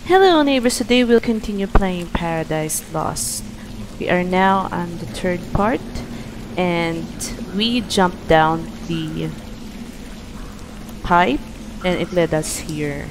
Hello neighbors, today we'll continue playing Paradise Lost. We are now on the third part and we jumped down the pipe and it led us here.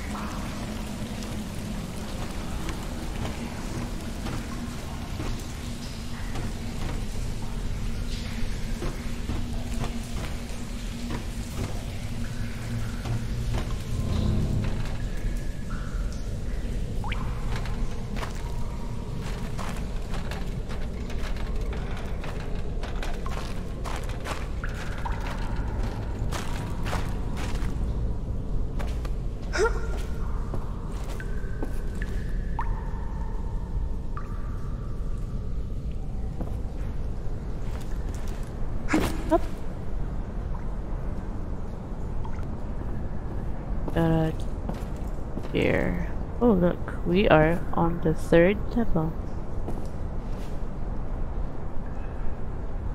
Here. Oh look, we are on the third level.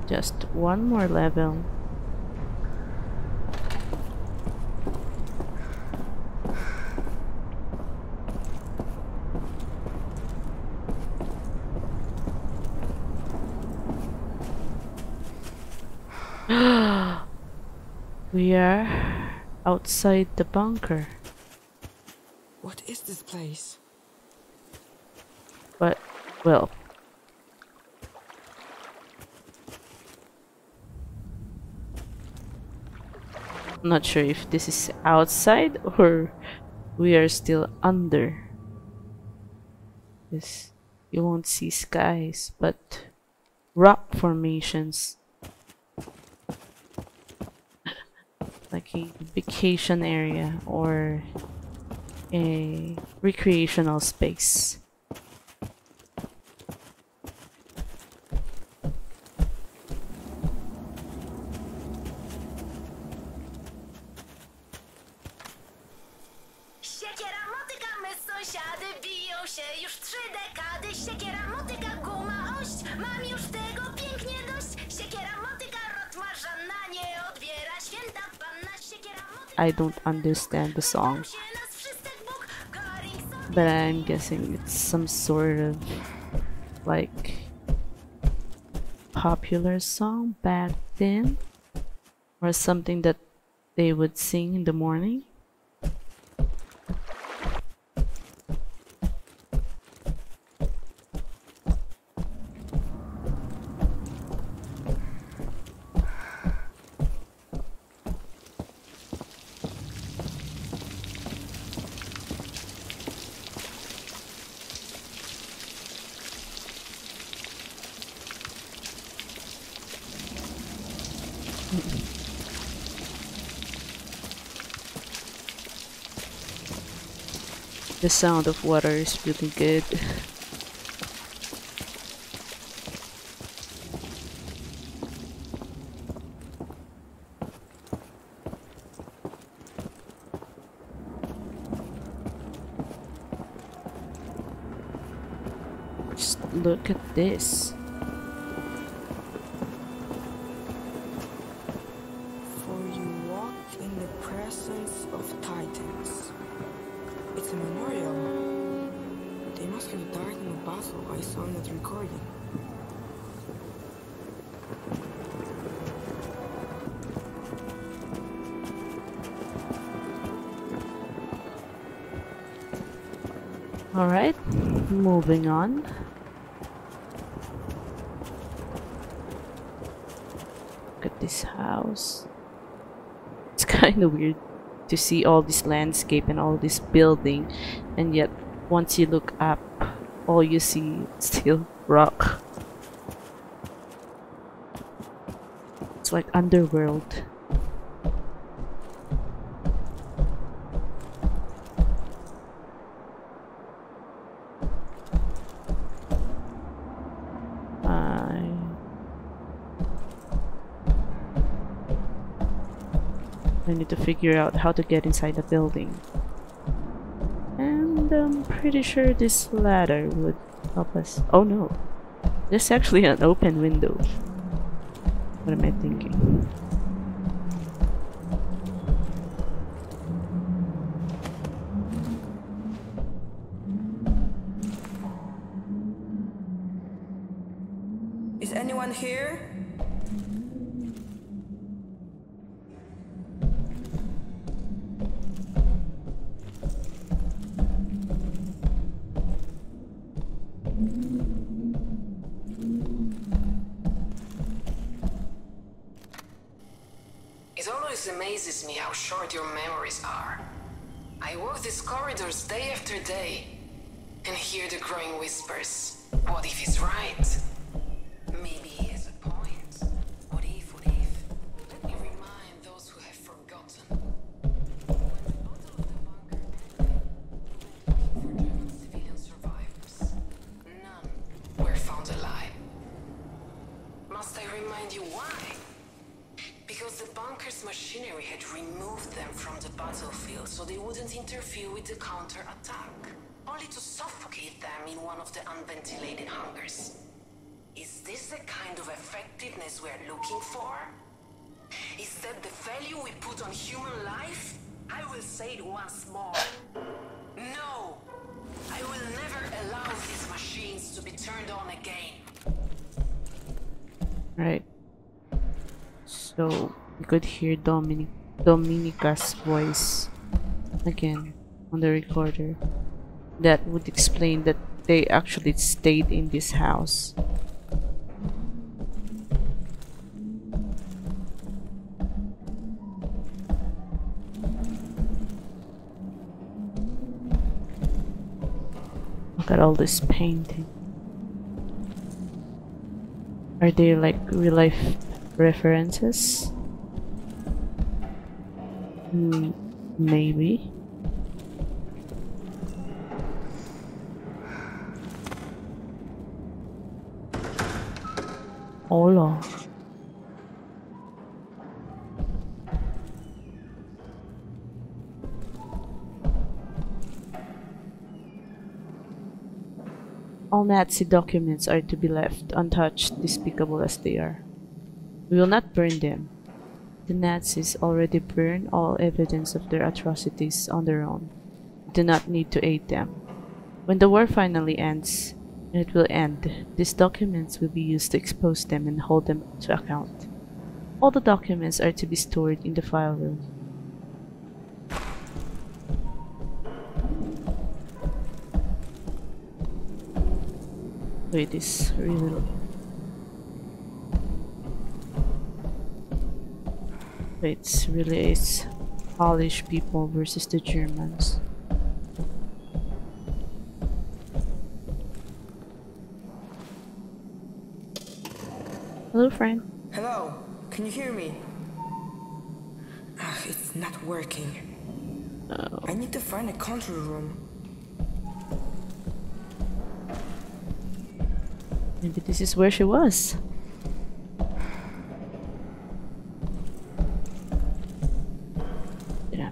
Just one more level. We are outside the bunker. What is this place? But, well, I'm not sure if this is outside or we are still under. This, you won't see skies, but rock formations. Like a vacation area or a recreational space. Siekiera, motyka, my sąsiady biją się już 3 dekady. Siekiera, motyka, guma, ość, mam już tego pięknie dość. Siekiera, motyka, rotmarza na nie odbiera święta panna. Siekiera, motyka. I don't understand the song, but I'm guessing it's some sort of like popular song back then or something that they would sing in the morning. The sound of water is really good. Just look at this. For you walk in the presence of titans. It's a memorial. They must have died in a battle I saw in that recording. Alright, moving on. Look at this house. It's kind of weird to see all this landscape and all this building, and yet once you look up, all you see is still rock. It's like underworld. I need to figure out how to get inside the building. And I'm pretty sure this ladder would help us. Oh no, there's actually an open window. What am I thinking? Is anyone here? It always amazes me how short your memories are. I walk these corridors day after day and hear the growing whispers. What if he's right? Maybe he has a point. What if, what if? Let me remind those who have forgotten. When the battle of the bunker ended, we went looking for German civilian survivors. None were found alive. Must I remind you why? Because the bunker's machinery had removed them from the battlefield so they wouldn't interfere with the counter-attack, only to suffocate them in one of the unventilated hangars. Is this the kind of effectiveness we're looking for? Is that the value we put on human life? I will say it once more. No! I will never allow these machines to be turned on again. Right. So we could hear Dominica's voice again on the recorder. That would explain that they actually stayed in this house. Look at all this painting. Are they like real life references? Maybe. Hola. All Nazi documents are to be left untouched, despicable as they are. We will not burn them. The Nazis already burned all evidence of their atrocities on their own. We do not need to aid them. When the war finally ends, and it will end, these documents will be used to expose them and hold them to account. All the documents are to be stored in the file room. Wait, this really... Wait, it's really is Polish people versus the Germans. Hello, friend. Hello, can you hear me? It's not working. Oh. I need to find a control room. Maybe this is where she was. Yeah.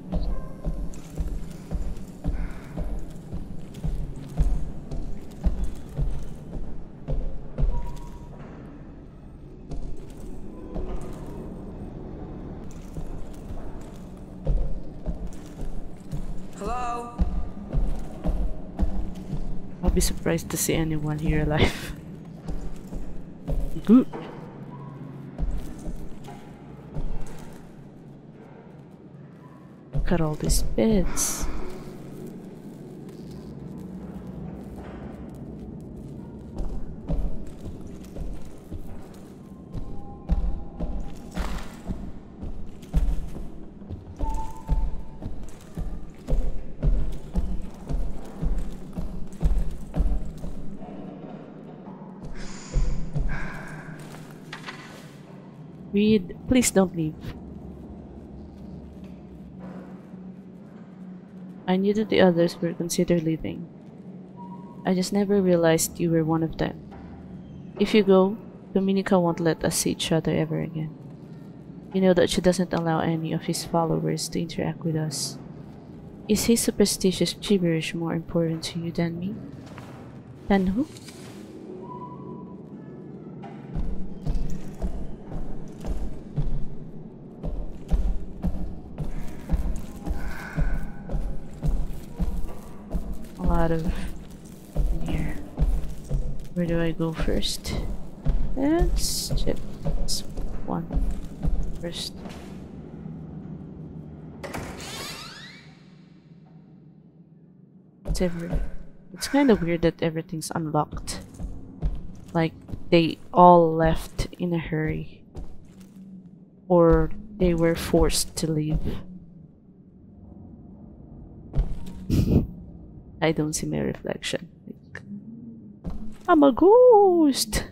Hello? I'll be surprised to see anyone here alive. Good. Look at all these beds. Reed, please don't leave. I knew that the others were considered leaving. I just never realized you were one of them. If you go, Dominica won't let us see each other ever again. You know that she doesn't allow any of his followers to interact with us. Is his superstitious gibberish more important to you than me? Than who? Out of here. Where do I go first? Let's check this one first. It's kind of weird that everything's unlocked. Like they all left in a hurry. Or they were forced to leave. I don't see my reflection. Like, I'm a ghost!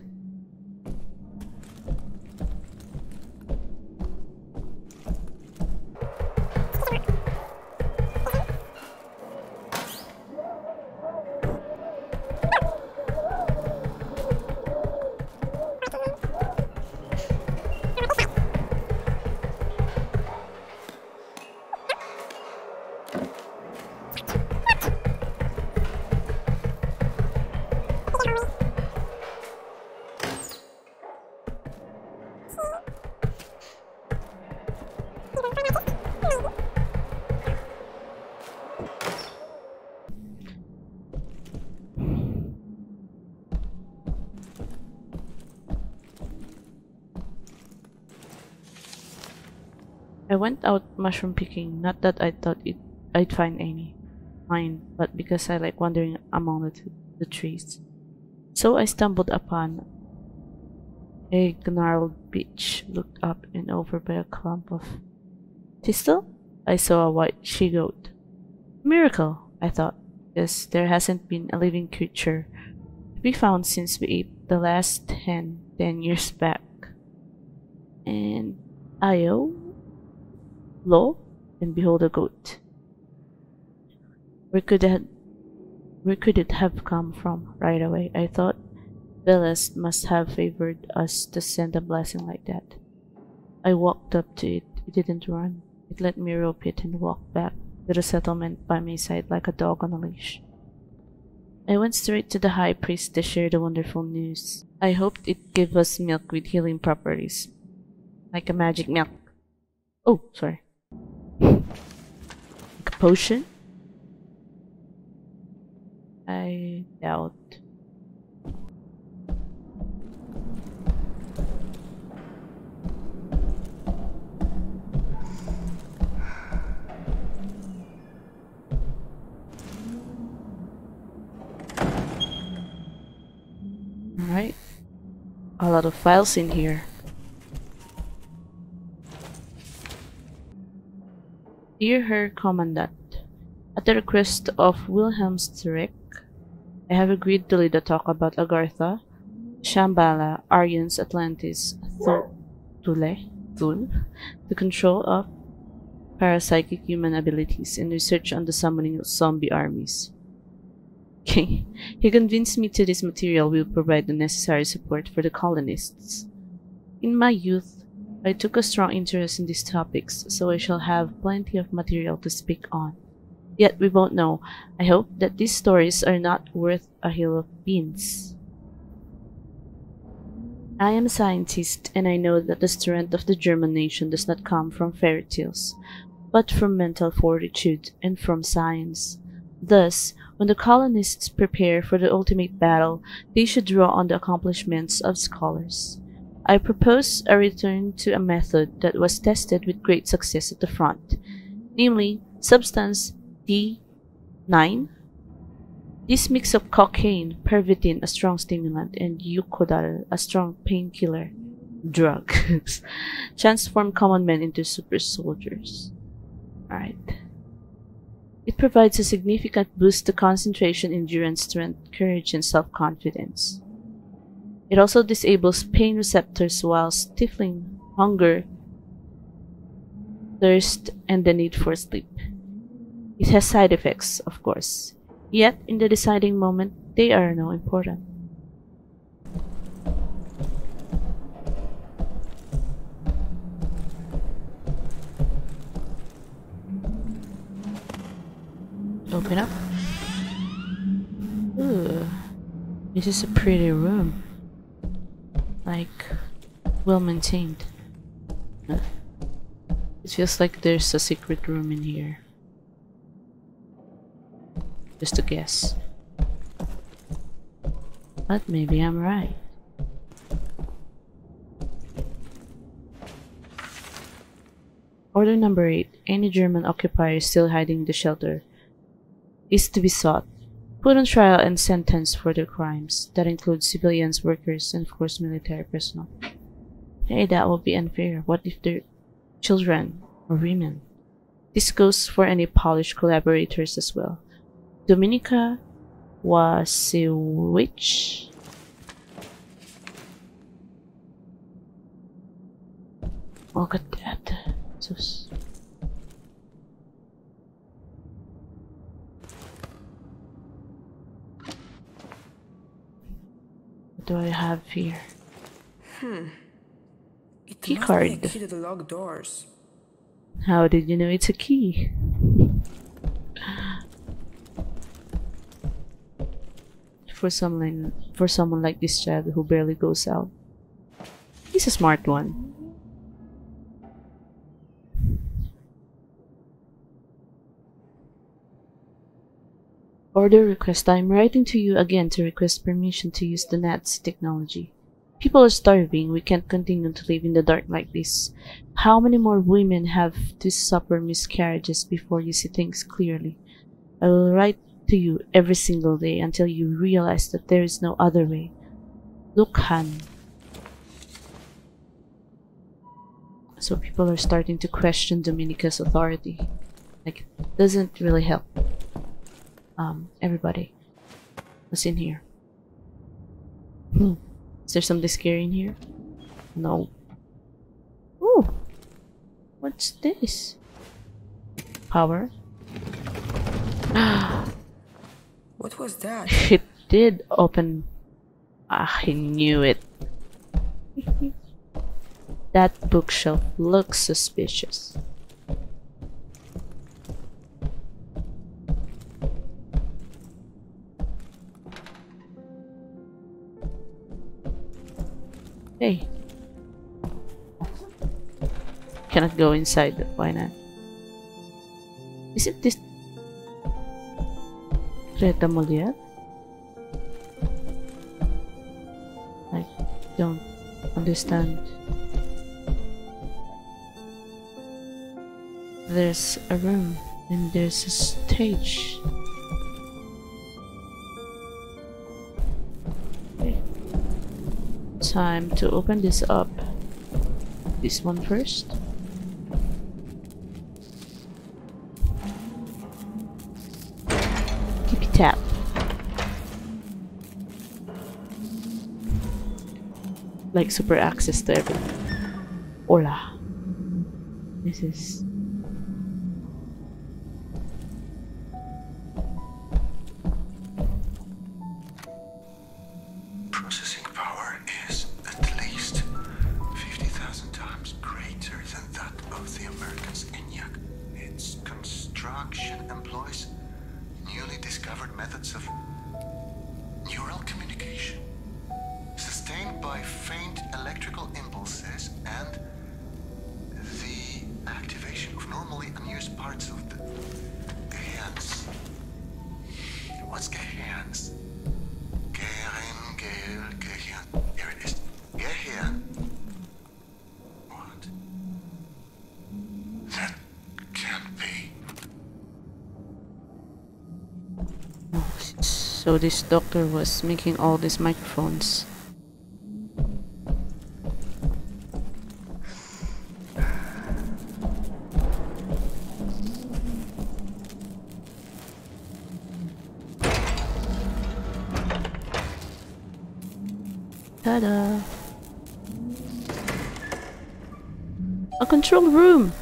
I went out mushroom picking, not that I thought I'd find any mine, but because I like wandering among the trees. So I stumbled upon a gnarled beech, looked up and over by a clump of thistle. I saw a white she-goat. Miracle, I thought, because there hasn't been a living creature to be found since we ate the last hen 10 years back. And lo, and behold a goat. Where could it have come from? Right away, I thought Veles must have favored us to send a blessing like that. I walked up to it. It didn't run. It let me rope it and walk back to the settlement by my side like a dog on a leash. I went straight to the high priest to share the wonderful news. I hoped it gave us milk with healing properties, like a magic milk. Oh, sorry. Like a potion? I doubt. Alright. A lot of files in here. Dear Herr Commandant, at the request of Wilhelm Strick, I have agreed to lead a talk about Agartha, Shambhala, Aryans, Atlantis, Thule, the control of parapsychic human abilities, and research on the summoning of zombie armies. Okay, he convinced me that this material will provide the necessary support for the colonists. In my youth, I took a strong interest in these topics, so I shall have plenty of material to speak on. Yet we won't know. I hope that these stories are not worth a hill of beans. I am a scientist, and I know that the strength of the German nation does not come from fairy tales, but from mental fortitude and from science. Thus, when the colonists prepare for the ultimate battle, they should draw on the accomplishments of scholars. I propose a return to a method that was tested with great success at the front, namely, substance D9. This mix of cocaine, pervitin, a strong stimulant, and eucodal, a strong painkiller drug, transform common men into super soldiers. Alright. It provides a significant boost to concentration, endurance, strength, courage, and self-confidence. It also disables pain receptors while stifling hunger, thirst, and the need for sleep. It has side effects, of course, yet in the deciding moment, they are no important. Open up. Ooh, this is a pretty room. Like, well maintained. It feels like there's a secret room in here. Just a guess. But maybe I'm right. Order number 8. Any German occupier still hiding in the shelter is to be sought, put on trial and sentenced for their crimes. That includes civilians, workers, and of course military personnel. Hey, that would be unfair. What if they're children or women? This goes for any Polish collaborators as well. Dominika Wasiewicz. Look at that. Sus. What do I have here? It Key must card. be a key to the locked doors. How did you know it's a key? For someone like this child who barely goes out, he's a smart one. Order request. I'm writing to you again to request permission to use the Nazi technology. People are starving. We can't continue to live in the dark like this. How many more women have to suffer miscarriages before you see things clearly? I will write to you every single day until you realize that there is no other way. Lukhan. So people are starting to question Dominika's authority. Like, it doesn't really help. Everybody. What's in here? Is there something scary in here? No. Ooh! What's this? Power? What was that? It did open. Ah, I knew it. That bookshelf looks suspicious. Hey. Cannot go inside, why not? Isn't this Reta Molière? I don't understand. There's a room and there's a stage. Time to open this up. This one first. Tippy tap. Like super access to everything. Hola. This is processing power is at least 50,000 times greater than that of the American's ENIAC. Its construction employs newly discovered methods of neural communication, sustained by faint electrical impulses and the activation of normally unused parts of the hands. What's Gehirns? Gehirn. Here it is. Gehirn. What? That can't be. so this doctor was making all these microphones. Ta-da! A control room!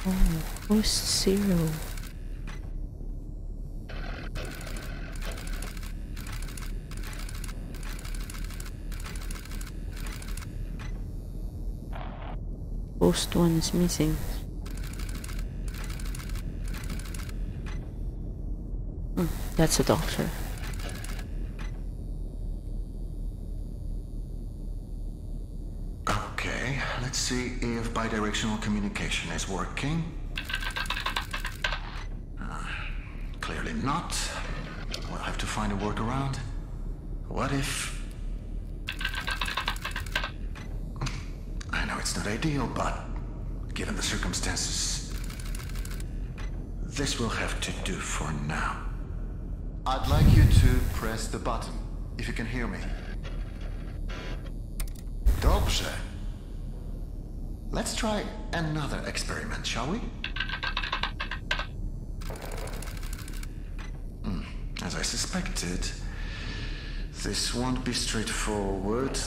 Oh, host 0. ghost one is missing. That's a doctor. Okay, let's see if bidirectional communication is working. Clearly not. We'll have to find a workaround. What if... I know it's not ideal, but given the circumstances, this will have to do for now. I'd like you to press the button, if you can hear me. Dobrze. Let's try another experiment, shall we? As I suspected, this won't be straightforward.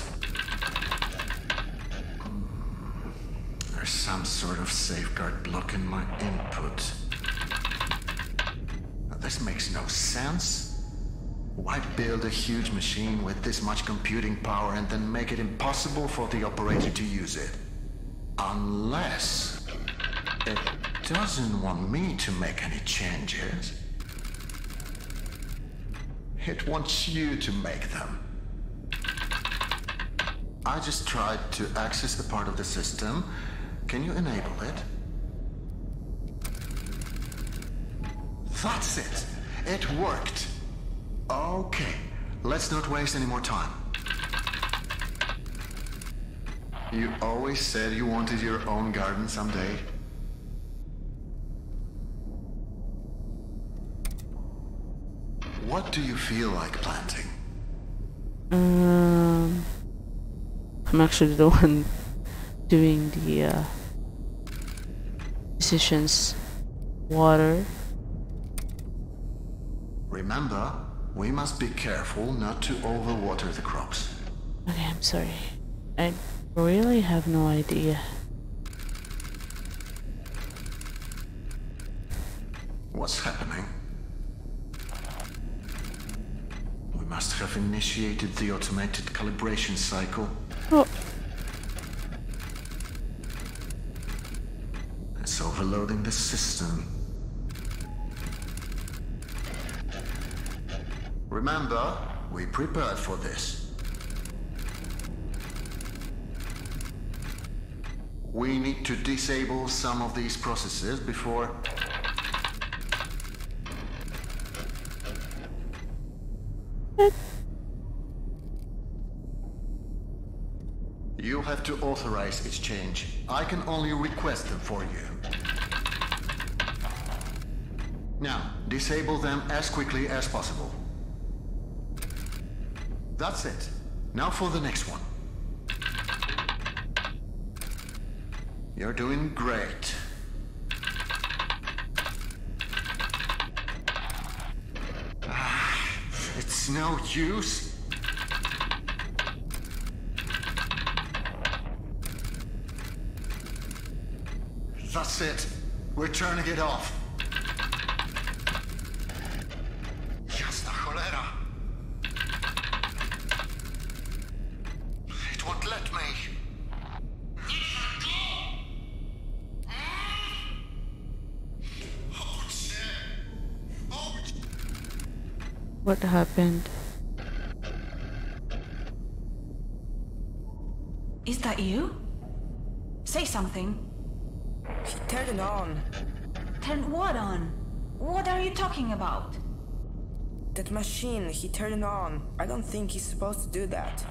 There's some sort of safeguard blocking my input. Now, this makes no sense. Why build a huge machine with this much computing power and then make it impossible for the operator to use it? Unless it doesn't want me to make any changes. It wants you to make them. I just tried to access the part of the system. Can you enable it? That's it. It worked. Okay, let's not waste any more time. You always said you wanted your own garden someday. What do you feel like planting? I'm actually the one doing the decisions. Water. Remember, we must be careful not to overwater the crops. Okay, I'm sorry. I really have no idea. What's happening? We must have initiated the automated calibration cycle. Oh. It's overloading the system. Remember, we prepared for this. We need to disable some of these processes before... You have to authorize its change. I can only request them for you. Now, disable them as quickly as possible. That's it. Now for the next one. You're doing great. It's no use. That's it. We're turning it off. Jasna cholera. It won't let me. What happened? Is that you? Say something. He turned it on. Turn what on? What are you talking about? That machine, he turned it on. I don't think he's supposed to do that.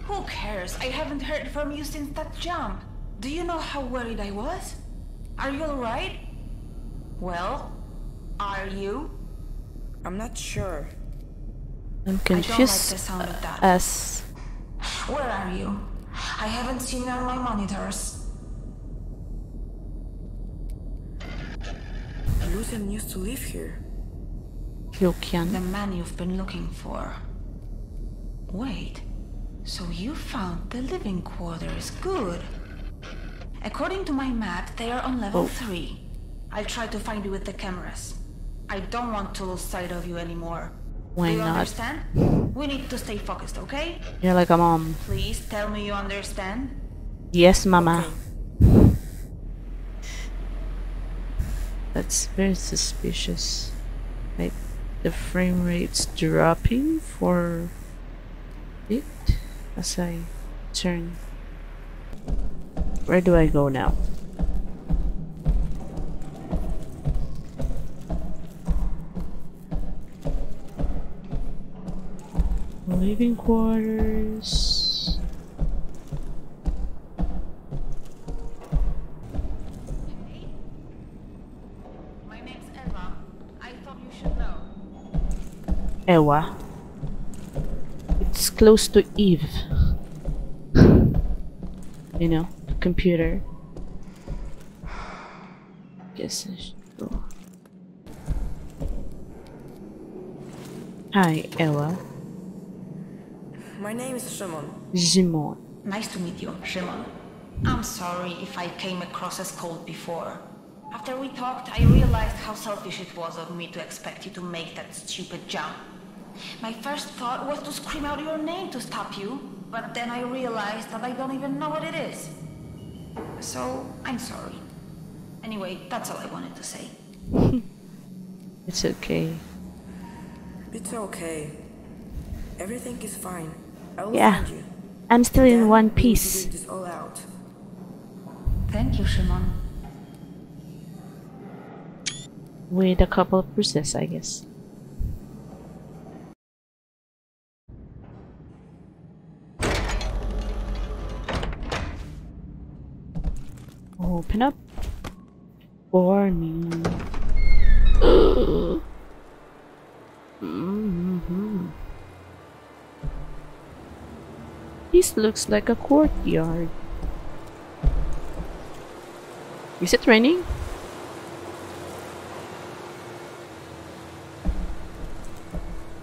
Who cares? I haven't heard from you since that jump. Do you know how worried I was? Are you alright? Well, are you? I'm not sure. I'm I don't like the confused sound of that. as... Where are you? I haven't seen you on my monitors. Lucian used to live here. The Lukian. man you've been looking for. Wait, so you found the living quarters. Good. According to my map, they are on level 3. I'll try to find you with the cameras. I don't want to lose sight of you anymore. Why Do you not? understand? We need to stay focused, okay? You're like a mom. Please tell me you understand. Yes, mama. Okay. That's very suspicious. Like the frame rate's dropping for it as I turn. Where do I go now? Living quarters. Hey, my name's Eva. I thought you should know. Ewa. It's close to Eve. You know, computer. Guess I should go. Hi, Ewa. My name is Shimon. Jimon. Nice to meet you, Shimon. I'm sorry if I came across as cold before. After we talked, I realized how selfish it was of me to expect you to make that stupid jump. My first thought was to scream out your name to stop you, but then I realized that I don't even know what it is. So, I'm sorry. Anyway, that's all I wanted to say. It's okay. It's okay. Everything is fine. I will Yeah. find you. I'm still in Then one we will piece. figure this all out. Thank you, Shimon. With a couple of bruises, I guess. Open up. Warning. This looks like a courtyard. Is it raining?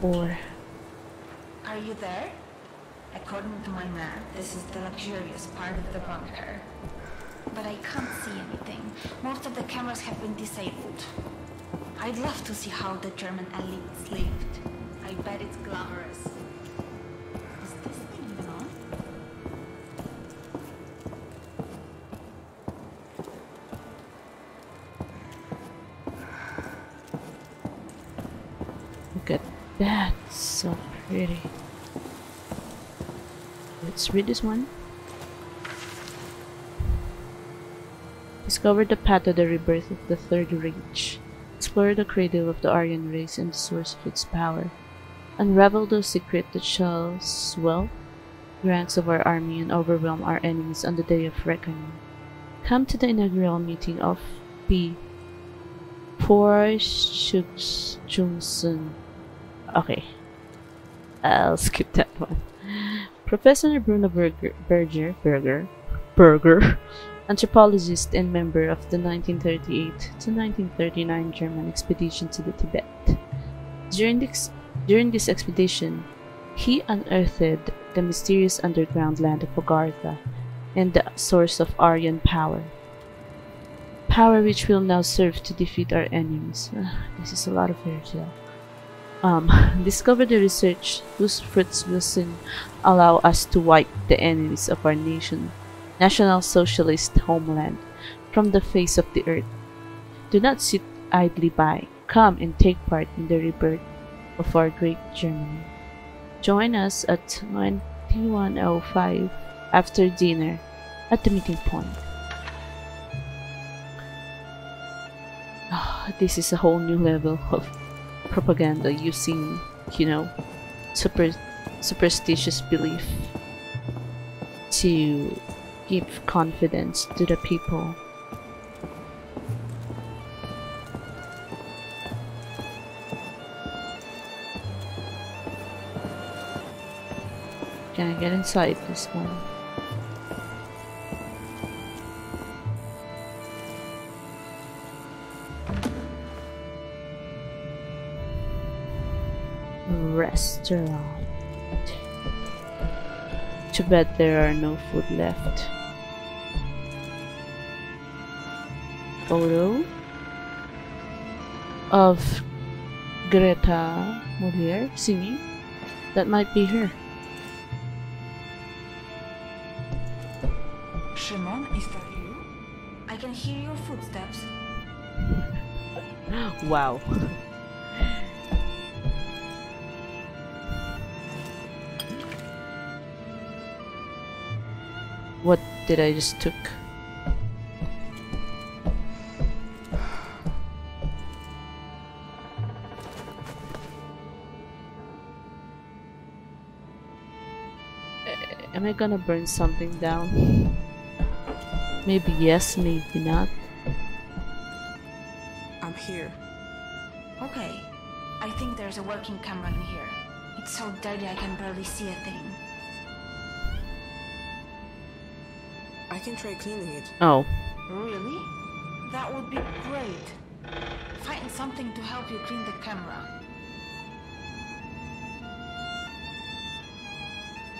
Or Are you there? According to my map, this is the luxurious part of the bunker. But I can't see anything. Most of the cameras have been disabled. I'd love to see how the German elites lived. I bet it's glamorous. Is this thing even on? look at that, so pretty. Let's read this one. Discover the path to the rebirth of the Third Reich. Explore the cradle of the Aryan race and the source of its power. Unravel the secret that shall swell the ranks of our army and overwhelm our enemies on the day of reckoning. Come to the inaugural meeting of the Forschungsjungsen. Okay, I'll skip that one. Professor Bruno Berger, anthropologist and member of the 1938 to 1939 German expedition to the Tibet. During this expedition, he unearthed the mysterious underground land of Agartha and the source of Aryan power. Power which will now serve to defeat our enemies. This is a lot of fairy tale. Discover the research whose fruits will soon allow us to wipe the enemies of our National Socialist homeland from the face of the earth. Do not sit idly by. Come and take part in the rebirth of our great Germany. Join us at 21:05 after dinner at the meeting point. This is a whole new level of propaganda using, you know, superstitious belief to give confidence to the people. Can I get inside this one? Restaurant. Too bad there are no food left. Photo of Greta Molière singing. That might be her. Shimon, is that you? I can hear your footsteps. Wow. What did I just took? Am I gonna burn something down? Maybe yes, maybe not. I'm here. Okay. I think there's a working camera in here. It's so dirty I can barely see a thing. I can try cleaning it. Oh. Really? That would be great. Find something to help you clean the camera.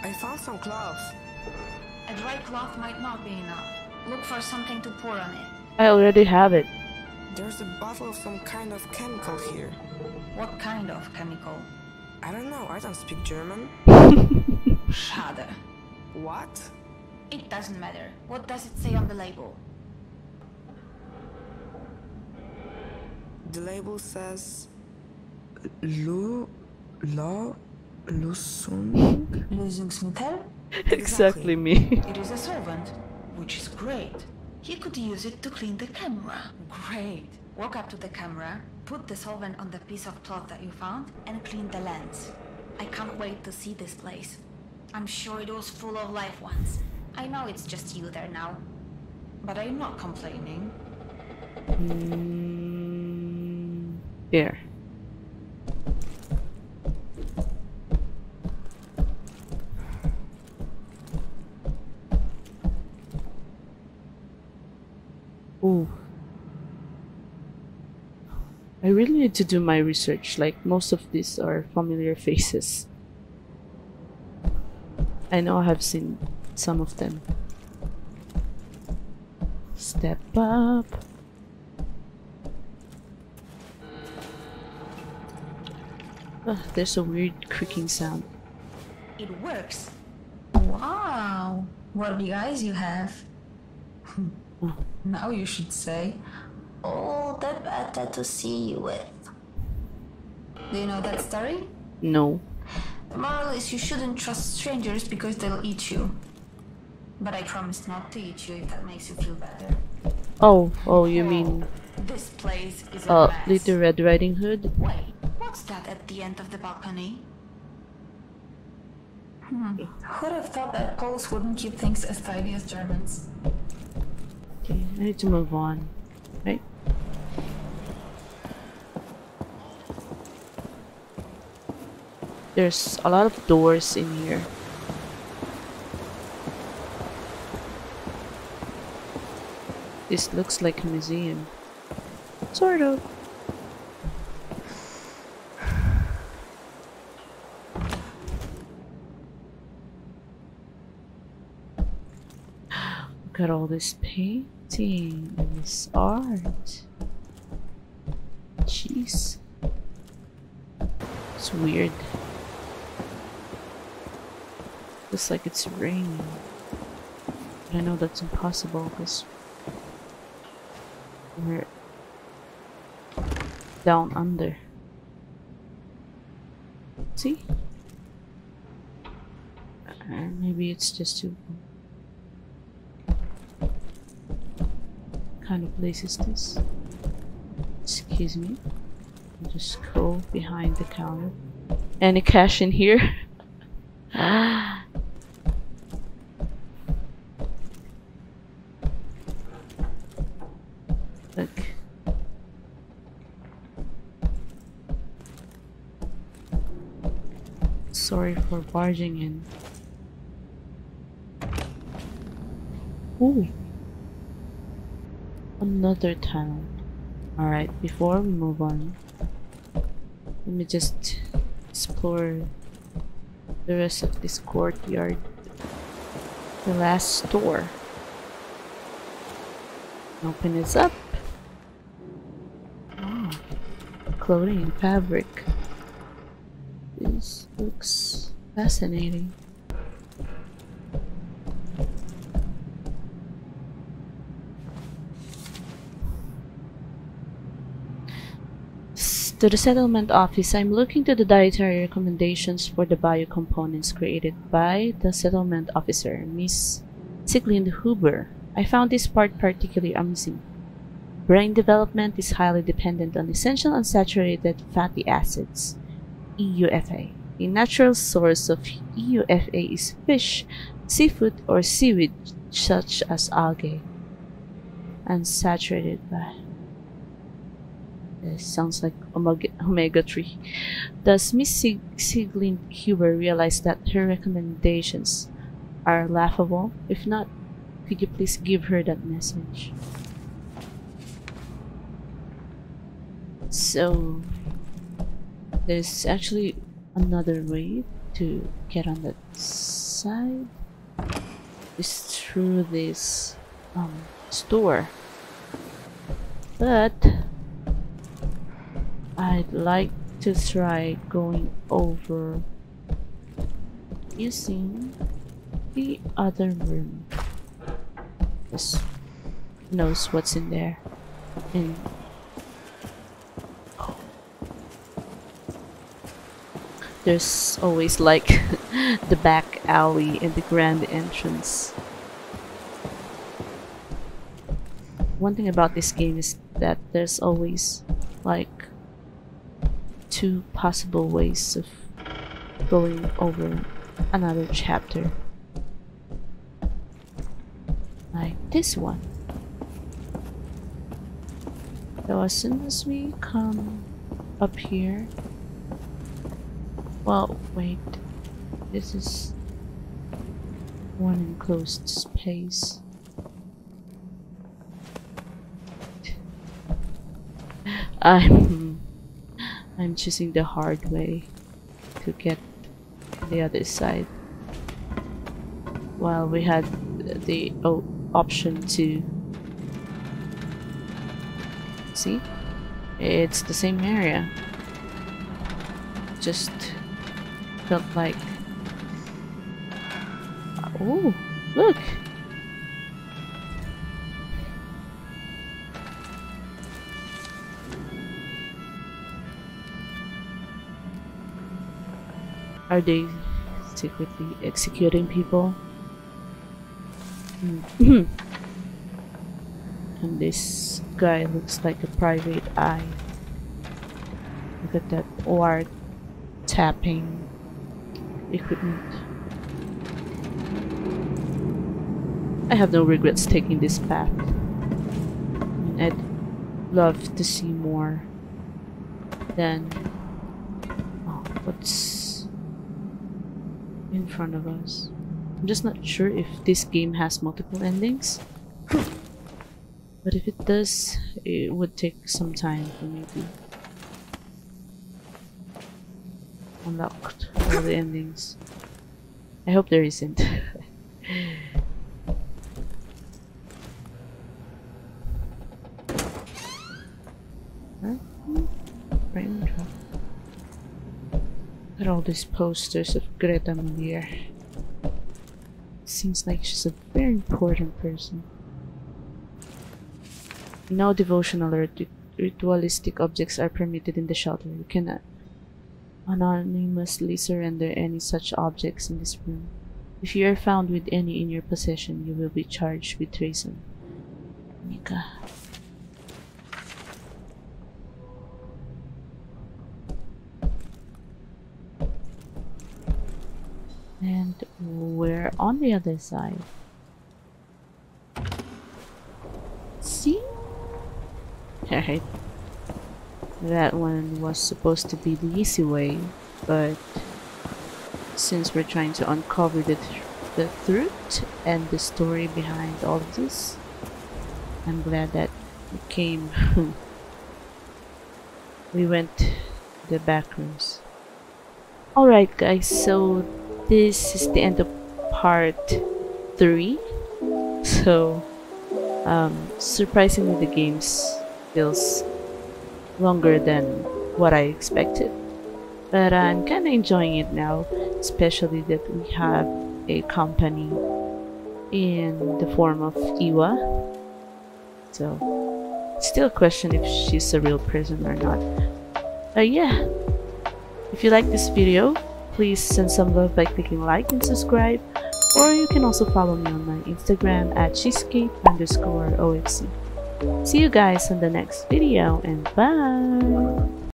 I found some cloth. A dry cloth might not be enough. Look for something to pour on it. I already have it. There's a bottle of some kind of chemical here. What kind of chemical? I don't know, I don't speak German. Schade. What? It doesn't matter. What does it say on the label? The label says... Lusung? Lösungsmittel? Exactly me. It is a solvent, which is great. He could use it to clean the camera. Great. Walk up to the camera, put the solvent on the piece of cloth that you found, and clean the lens. I can't wait to see this place. I'm sure it was full of life once. I know it's just you there now. But I'm not complaining. Here. Ooh. I really need to do my research, like most of these are familiar faces. I know I have seen some of them. Step up. There's a weird creaking sound. It works. Wow, what big eyes you have. Now you should say, oh, the better to see you with. Do you know that story? No. The moral is you shouldn't trust strangers because they'll eat you. But I promise not to eat you if that makes you feel better. Oh, you mean This place is a mess. Little Red Riding Hood? Wait, what's that at the end of the balcony? Who'd have thought that Poles wouldn't keep things as tidy as Germans? Okay, I need to move on. Right? There's a lot of doors in here. This looks like a museum. Sort of. Look at all this painting and this art. Jeez. It's weird. Looks like it's raining. But I know that's impossible because we're down under. See? Maybe it's just too... What kind of place is this? Excuse me. I'll just go behind the counter. Any cash in here? Ah. Look. Sorry for barging in. Ooh. Another tunnel. Alright, before we move on, let me just explore the rest of this courtyard. The last door. Open this up. Oh, clothing and fabric. This looks fascinating. To the settlement office, I'm looking to the dietary recommendations for the biocomponents created by the settlement officer, Miss Siglin Huber. I found this part particularly amusing. Brain development is highly dependent on essential unsaturated fatty acids, EUFA. A natural source of EUFA is fish, seafood, or seaweed such as algae. Unsaturated by... This sounds like omega-3. Does Miss Siglin Huber realize that her recommendations are laughable? If not, could you please give her that message? So, there's actually another way to get on that side. It's through this store. But I'd like to try going over using the other room. Just knows what's in there. And there's always like the back alley and the grand entrance. One thing about this game is that there's always like two possible ways of going over another chapter. Like this one. So as soon as we come up here... Well, wait. This is one enclosed space. I'm choosing the hard way to get the other side, while we had the option to see. It's the same area, just felt like... Oh, look! Are they secretly executing people? And this guy looks like a private eye. Look at that wire tapping equipment. I have no regrets taking this path. I'd love to see more than what's in front of us. I'm just not sure if this game has multiple endings, but if it does, it would take some time for me to unlock all the endings. I hope there isn't. Raindrop. Look at all these posters of Greta Mulier. Seems like she's a very important person. No devotional or ritualistic objects are permitted in the shelter. You cannot anonymously surrender any such objects in this room. If you are found with any in your possession, you will be charged with treason. Mika. And we're on the other side. See? Alright. That one was supposed to be the easy way, but since we're trying to uncover the truth and the story behind all of this, I'm glad that we came. We went to the back rooms. Alright guys, so this is the end of part 3. So surprisingly the game feels longer than what I expected, but I'm kinda enjoying it now, especially that we have a company in the form of Iwa. So still a question if she's a real person or not. Yeah, if you like this video, please send some love by clicking like and subscribe, or you can also follow me on my Instagram at cheezecake_ofc. See you guys on the next video, and bye!